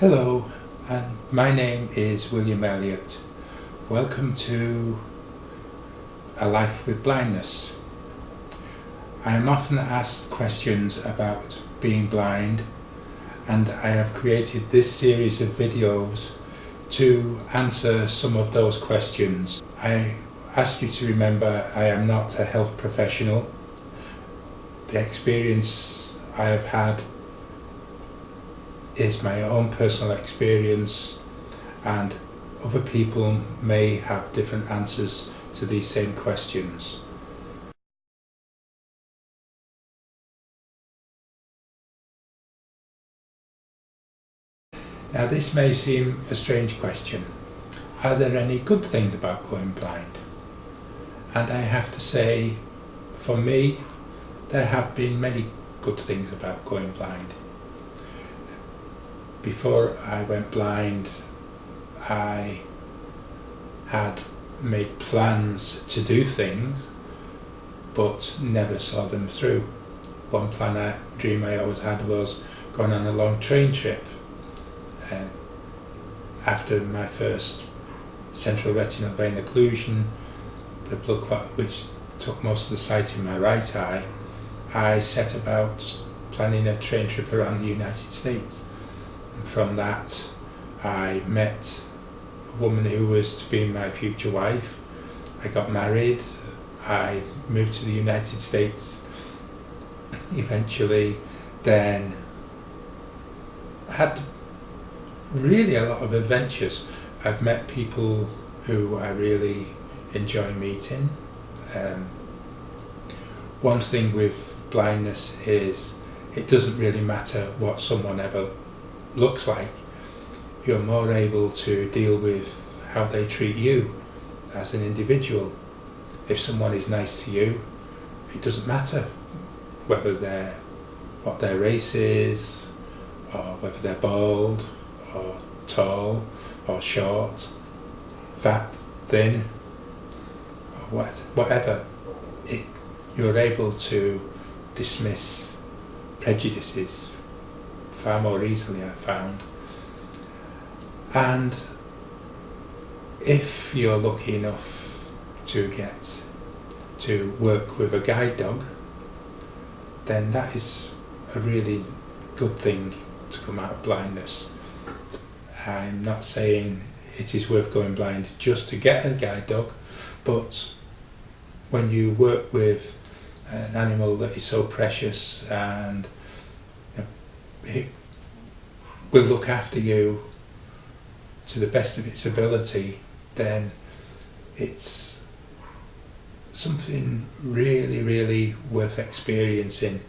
Hello, and my name is William Elliott. Welcome to A Life with Blindness. I am often asked questions about being blind, and I have created this series of videos to answer some of those questions. I ask you to remember I am not a health professional. The experience I have had is my own personal experience, and other people may have different answers to these same questions. Now, this may seem a strange question. Are there any good things about going blind? And I have to say, for me, there have been many good things about going blind. Before I went blind, I had made plans to do things, but never saw them through. One dream I always had was going on a long train trip. After my first central retinal vein occlusion, the blood clot which took most of the sight in my right eye, I set about planning a train trip around the United States. And from that, I met a woman who was to be my future wife. I got married. I moved to the United States eventually, then had really a lot of adventures. I've met people who I really enjoy meeting. One thing with blindness is it doesn't really matter what someone ever looks like. You're more able to deal with how they treat you as an individual. If someone is nice to you, it doesn't matter what their race is, or whether they're bald or tall or short, fat, thin, or whatever. You're able to dismiss prejudices far more easily, I found. And if you're lucky enough to get to work with a guide dog, then that is a really good thing to come out of blindness. I'm not saying it is worth going blind just to get a guide dog, but when you work with an animal that is so precious and it will look after you to the best of its ability, then it's something really, really worth experiencing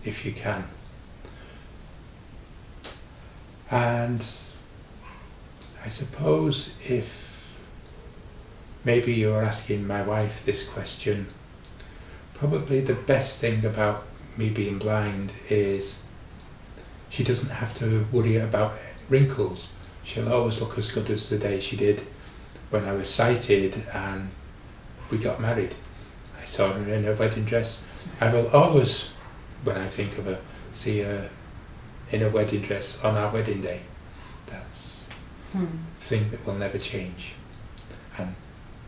if you can. And I suppose if maybe you're asking my wife this question, probably the best thing about me being blind is she doesn't have to worry about wrinkles. She'll always look as good as the day she did when I was sighted and we got married. I saw her in her wedding dress. I will always, when I think of her, see her in a wedding dress on our wedding day. That's a thing that will never change. And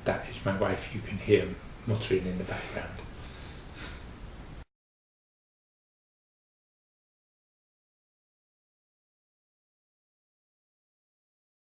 that is my wife you can hear muttering in the background.